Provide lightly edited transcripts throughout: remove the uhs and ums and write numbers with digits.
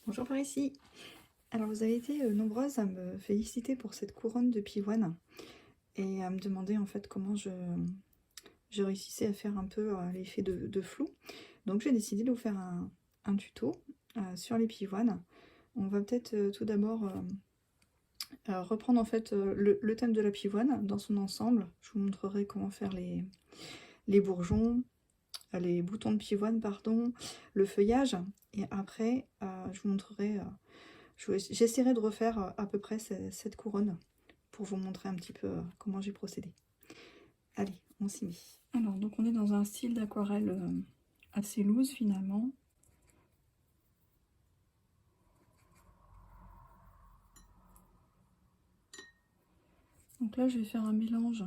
Bonjour par ici. Alors vous avez été nombreuses à me féliciter pour cette couronne de pivoine et à me demander en fait comment je réussissais à faire un peu l'effet de flou. Donc j'ai décidé de vous faire un tuto sur les pivoines. On va peut-être tout d'abord reprendre en fait le thème de la pivoine dans son ensemble. Je vous montrerai comment faire les bourgeons, les boutons de pivoine, pardon, le feuillage. Et après, je vous montrerai... j'essaierai de refaire à peu près cette couronne pour vous montrer un petit peu comment j'ai procédé. Allez, on s'y met. Alors, donc on est dans un style d'aquarelle assez loose finalement. Donc là, je vais faire un mélange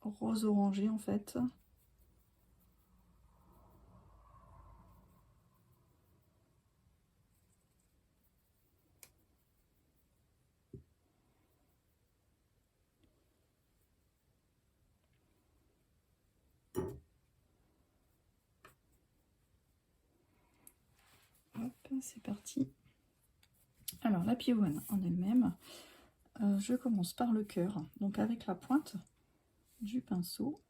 rose-orangé en fait. Hop, c'est parti. Alors, la pivoine en elle-même, je commence par le cœur. Donc avec la pointe du pinceau,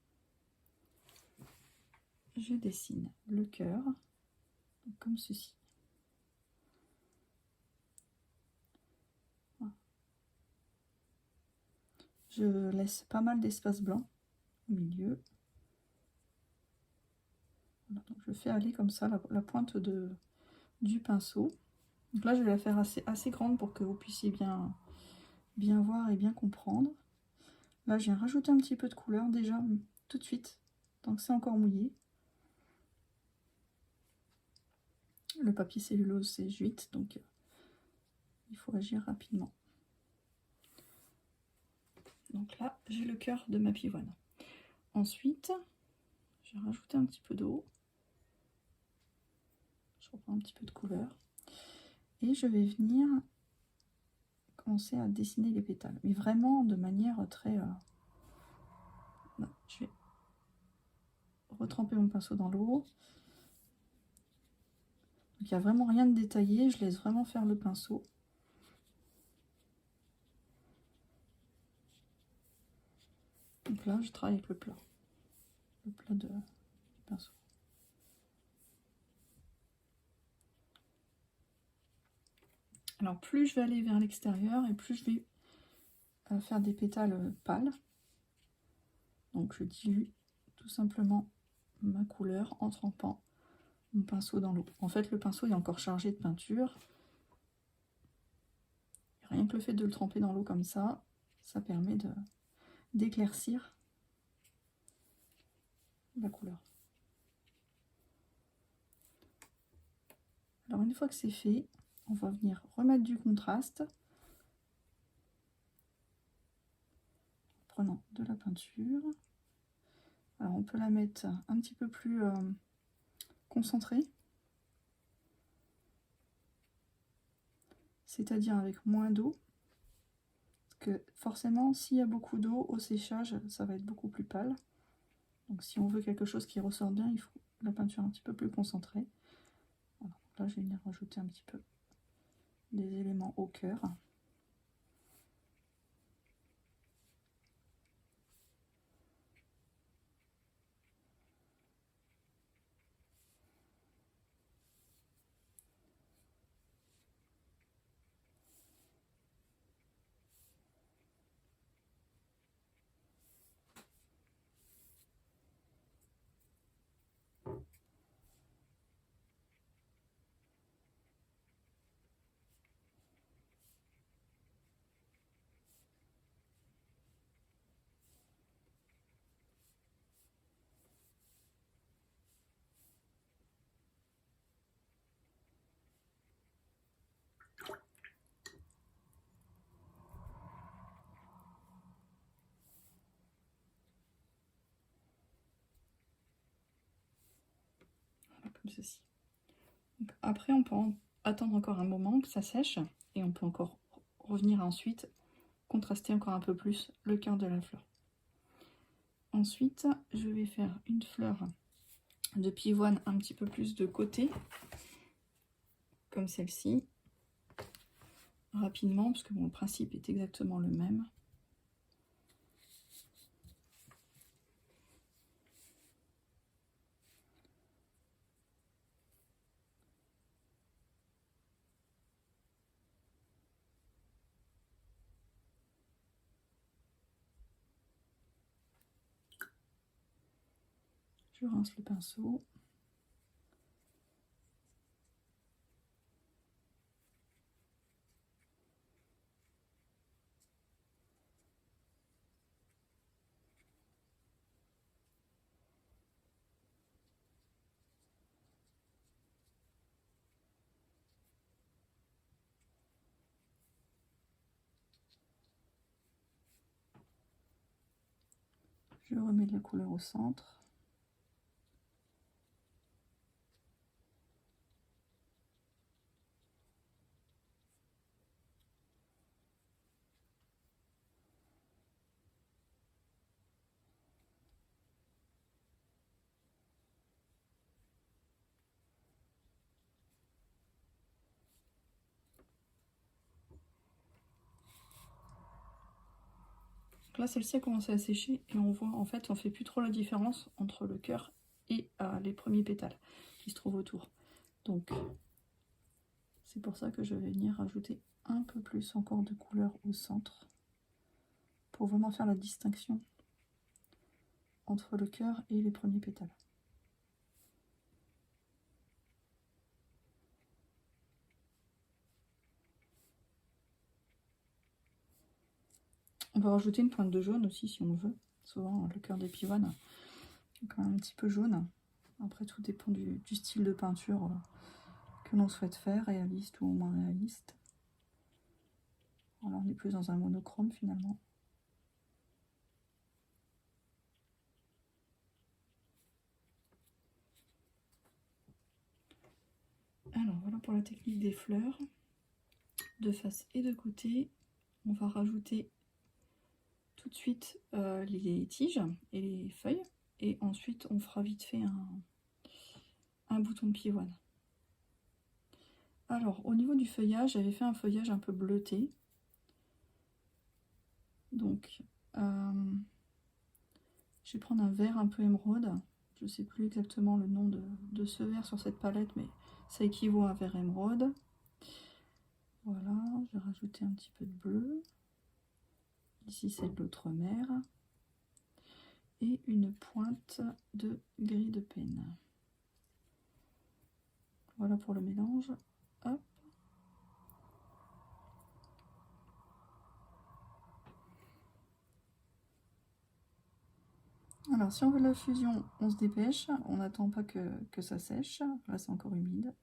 je dessine le cœur, comme ceci. Voilà. Je laisse pas mal d'espace blanc au milieu. Voilà, donc je fais aller comme ça la pointe du pinceau. Donc là, je vais la faire assez grande pour que vous puissiez bien voir et bien comprendre. Là, j'ai rajouté un petit peu de couleur déjà tout de suite, tant que c'est encore mouillé. Le papier cellulose, c'est Juite, donc il faut agir rapidement. Donc là, j'ai le cœur de ma pivoine. Ensuite, j'ai rajouté un petit peu d'eau. Je reprends un petit peu de couleur. Et je vais venir commencer à dessiner les pétales. Mais vraiment de manière très... Non, je vais retremper mon pinceau dans l'eau. Donc il n'y a vraiment rien de détaillé, je laisse vraiment faire le pinceau. Donc là, je travaille avec le plat du pinceau. Alors plus je vais aller vers l'extérieur et plus je vais faire des pétales pâles. Donc je dilue tout simplement ma couleur en trempant mon pinceau dans l'eau. En fait, le pinceau est encore chargé de peinture. Rien que le fait de le tremper dans l'eau comme ça permet d'éclaircir la couleur. Alors une fois que c'est fait, on va venir remettre du contraste en prenant de la peinture. Alors on peut la mettre un petit peu plus concentrée, c'est-à-dire avec moins d'eau, parce que forcément s'il y a beaucoup d'eau au séchage, ça va être beaucoup plus pâle. Donc si on veut quelque chose qui ressort bien, il faut la peinture un petit peu plus concentrée. Voilà. Là je vais venir rajouter un petit peu des éléments au cœur. Voilà, comme ceci. Donc, après on peut attendre encore un moment que ça sèche et on peut encore revenir ensuite contraster encore un peu plus le cœur de la fleur. Ensuite, je vais faire une fleur de pivoine un petit peu plus de côté, comme celle-ci, rapidement, parce que bon, le principe est exactement le même. Je rince le pinceau. Je remets de la couleur au centre. Donc là, celle-ci a commencé à sécher et on voit, en fait, on fait plus trop la différence entre le cœur et les premiers pétales qui se trouvent autour. Donc, c'est pour ça que je vais venir rajouter un peu plus encore de couleur au centre pour vraiment faire la distinction entre le cœur et les premiers pétales. On peut rajouter une pointe de jaune aussi si on veut. Souvent, le cœur des pivoines est quand même un petit peu jaune. Après, tout dépend du style de peinture que l'on souhaite faire, réaliste ou moins réaliste. Voilà, on est plus dans un monochrome finalement. Alors voilà pour la technique des fleurs, de face et de côté. On va rajouter tout de suite les tiges et les feuilles, et ensuite on fera vite fait un bouton de pivoine. Alors au niveau du feuillage, j'avais fait un feuillage un peu bleuté, donc je vais prendre un vert un peu émeraude. Je ne sais plus exactement le nom de ce vert sur cette palette, mais ça équivaut à un vert émeraude. Voilà, je vais rajouter un petit peu de bleu. Ici, c'est de l'outre-mer. Et une pointe de gris de peine. Voilà pour le mélange. Hop. Alors, si on veut la fusion, on se dépêche. On n'attend pas que ça sèche. Là, c'est encore humide.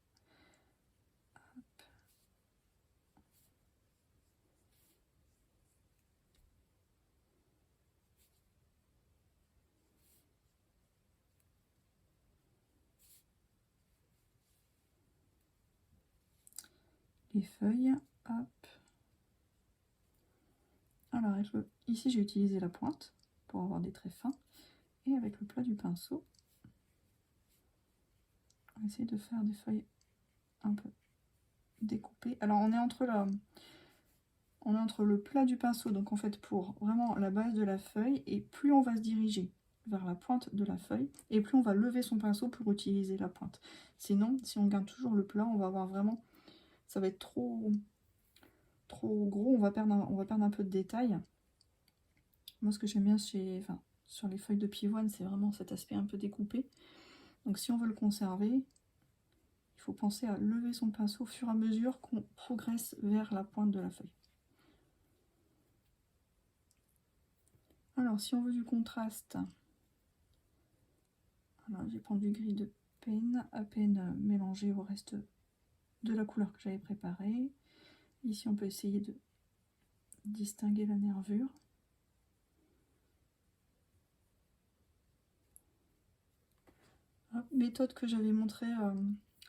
Les feuilles, hop. Alors, ici, j'ai utilisé la pointe pour avoir des traits fins. Et avec le plat du pinceau, on va essayer de faire des feuilles un peu découpées. Alors, on est entre le plat du pinceau, donc en fait pour vraiment la base de la feuille, et plus on va se diriger vers la pointe de la feuille, et plus on va lever son pinceau pour utiliser la pointe. Sinon, si on garde toujours le plat, on va avoir vraiment, ça va être trop gros, on va perdre un peu de détail. Moi, ce que j'aime bien sur les feuilles de pivoine, c'est vraiment cet aspect un peu découpé. Donc si on veut le conserver, il faut penser à lever son pinceau au fur et à mesure qu'on progresse vers la pointe de la feuille. Alors, si on veut du contraste, alors, je vais prendre du gris de peine, à peine mélangé au reste de la couleur que j'avais préparée. Ici, on peut essayer de distinguer la nervure. Méthode que j'avais montrée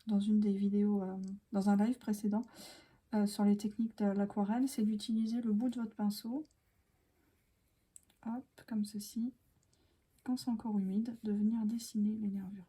dans une des vidéos, dans un live précédent, sur les techniques de l'aquarelle, c'est d'utiliser le bout de votre pinceau, hop, comme ceci, quand c'est encore humide, de venir dessiner les nervures.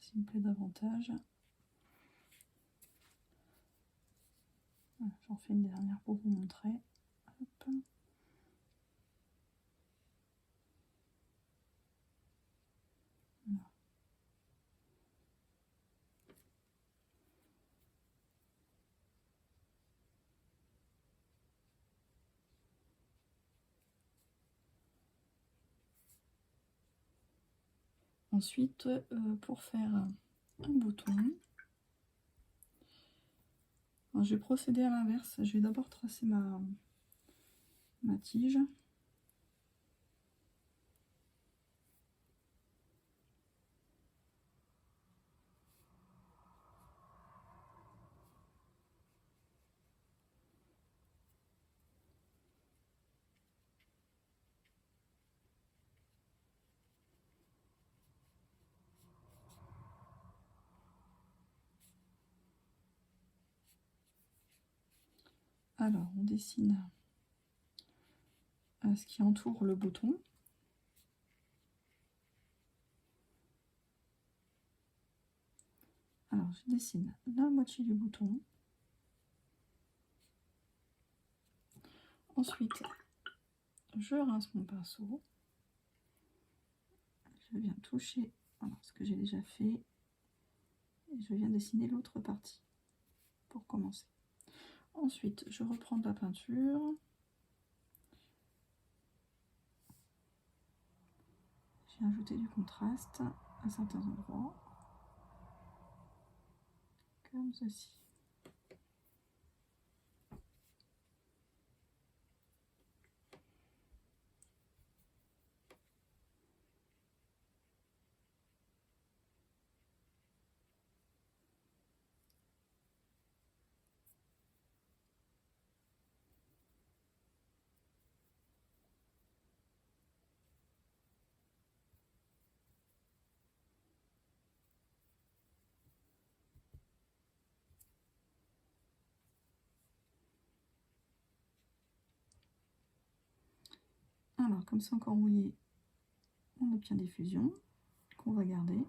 S'il me plaît davantage. J'en fais une dernière pour vous montrer. Hop. Voilà. Ensuite, pour faire un bouton, alors, je vais procéder à l'inverse. Je vais d'abord tracer ma tige. Alors, on dessine ce qui entoure le bouton. Alors, je dessine la moitié du bouton. Ensuite, je rince mon pinceau. Je viens toucher ce que j'ai déjà fait. Et je viens dessiner l'autre partie pour commencer. Ensuite, je reprends de la peinture. J'ai ajouté du contraste à certains endroits, comme ceci. Alors, comme c'est encore mouillé, on obtient des fusions qu'on va garder.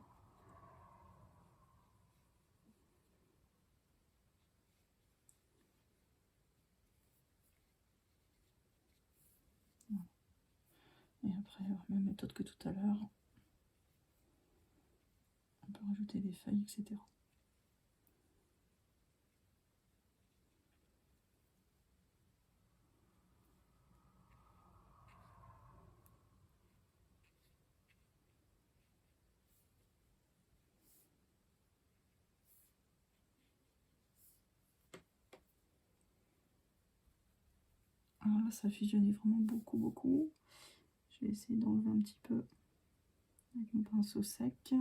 Voilà. Et après, même méthode que tout à l'heure, on peut rajouter des feuilles, etc. Alors là, ça fusionnait vraiment beaucoup. Je vais essayer d'enlever un petit peu avec mon pinceau sec.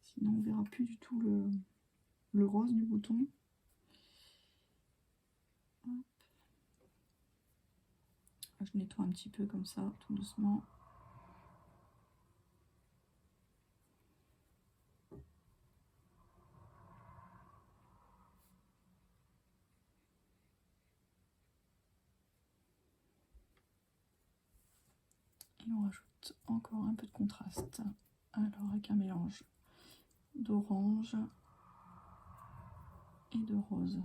Sinon, on verra plus du tout le rose du bouton. Hop. Je nettoie un petit peu comme ça, tout doucement. Et on rajoute encore un peu de contraste. Alors, avec un mélange d'orange et de rose.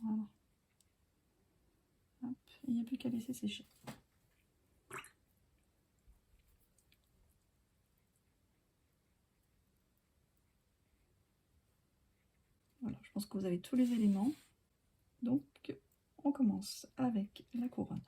Voilà. Hop. Il n'y a plus qu'à laisser sécher. Voilà, je pense que vous avez tous les éléments. Donc, on commence avec la couronne.